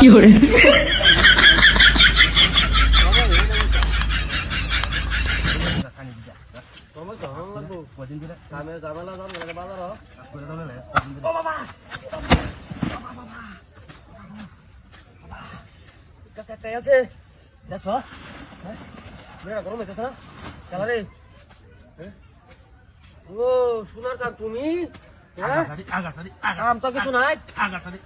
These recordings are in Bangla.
有人， তুমি আগাছাড়ি আম তো কিছু নাই আগাছাড়ি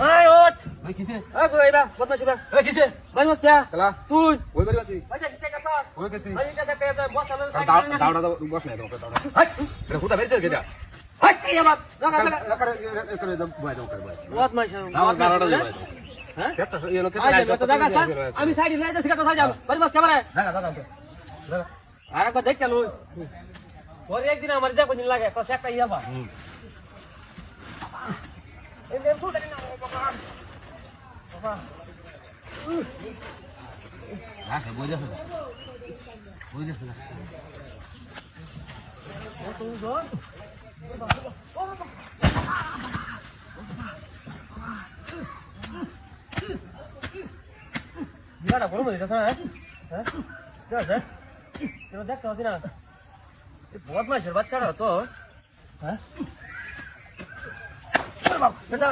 আয় ওঠ ভাই কিসে আয় কই আইবা বদমাশি বা এই কিসে বাড়ি বস কে খেলা তুই ওই বাড়ি আছি বাড়ি যাইতে কথা ওই গেছি বাড়ি যাইতে কথা বস আলো দাওড়া বস নাই দাওড়া হাই এটা হুদা বেরিতে গেটা হাই কি আবার লাগা লাগা করে দাও বয় দাও করে বয় বদমাশি দাওড়া দাও বয় দাও হ্যাঁ কেটটা এই লোকে আয় তো দেখা আমি সাইডে লাইতে শিখা কথা যাব বাড়ি বস কে বারে দাদা দাদা দাদা আর একবার দেখ কেন ওর একদিন আমার যা কোদিন লাগে তো একটা ইয়াবা এই দেব তো দেখ না বাবা বাবা আচ্ছা বই দাও বই দাও ও তুমি জন বিরাট বড় মধ্যে আছে হ্যাঁ হ্যাঁ যা তুমি দেখতে পাচ্ছি না এই বদমাইশের বাচ্চারা তো হ্যাঁ বেটা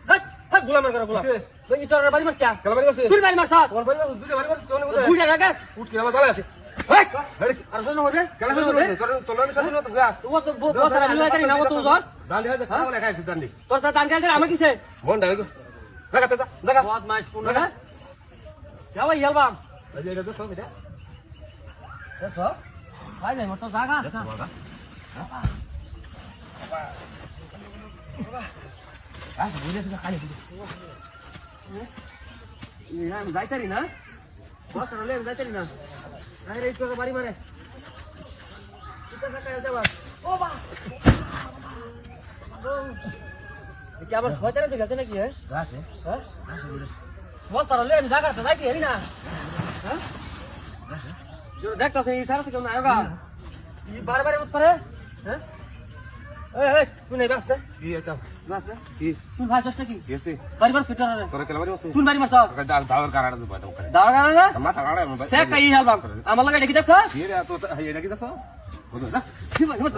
হাট হাট গোলামের করে গোলাম তুই ইটার বাড়ি মারছ কে খেলা বাড়ি আছে তুই বাড়ি মারছ তোমার বাড়ি আছে দুইটা বাড়ি আছে কোন কোথায় বুড়া রাখা উঠ কি আমার দালা আছে হাট আর শোনো হবে খেলা শুরু করে তোর আমি সাথে না তো গা ও তো বস আর মিলাই করি না ও তো জন দালি হয় খাওয়া বলে খাই দালি তোর সাথে দান কেন আমার কিসে মন দাও জায়গা তো জায়গা বদমাইশ কোন না যাও ইয়ালবাম এই যে এটা তো সব এটা দেখো ভাই নাই মত জায়গা আচ্ছা বুঝে তো খালি আমি যাইতারি না বস আর লেম যাইতারি না আরে এই তো বাড়ি মারে কিটা টাকা যাবা ও বা কি আবার শয়তানে দিছে নাকি আসে হ্যাঁ বস আর লেম জায়গা তো যাইতি হেরি না হ্যাঁ দেখতেছ এই সারা কেউ না আয়োগা এই বারে উত্তরে হ্যাঁ এই তুই নাই বাসতে কি এটা বাসতে কি তুই ভাই চেষ্টা কি গেছে বাড়ি মারছ ফিটার রে তোর খেলা বাড়ি আছে তুই বাড়ি মারছ দাওয়ার কারাড়া তো বয় দাও করে দাও না না মাথা কাড়া আমি সে কাই হালবাম আমার লাগে দেখি দেখছ কি রে তো এটা কি দেখছ বুঝছ না কি ভাই মত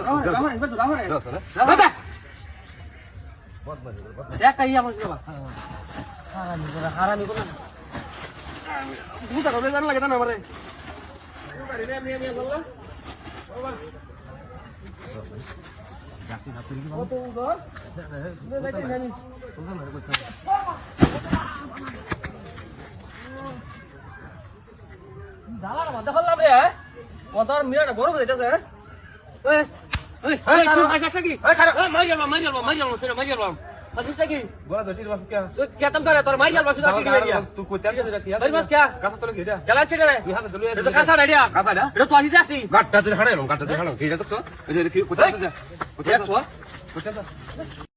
রাও রে দেখছ না বাবা বহুত মজা সে কাই আমার বাবা হারামি কোন তুই তো রবে জান লাগে না আমারে তুই বাড়ি রে আমি বললা বাবা যাচ্ছি না তুই কি ও তো ঘর দেখি জানি তোমরা মেরে কইছ দালার মধ্যে হল্লাম রে ওদের মিরাটা বড় করে দিতেছে এই এই তুই আসাস কি এই খারাপ মাইয়ালবাম সেটা মাইয়ালবাম আছিস কি বড় ধটির বাস কে তুই কেতম করে তোর মাইয়ালবাম সেটা কি করিয়া তুই কইতে আছিস এটা কি বাড়ি মাস কে কাছে তোলে গেডা গেলা ছেড়ে রে তুই হাতে তুলে এটা কাঁচা ডাইয়া কাছে না এটা তো আসিস আসি গাটটা তুই হাড়াইলাম গাটটা তুই হাড়াইলাম কি দেখছ এই যে কি কোথায় আছে কোথায় আছে কোথায় আছে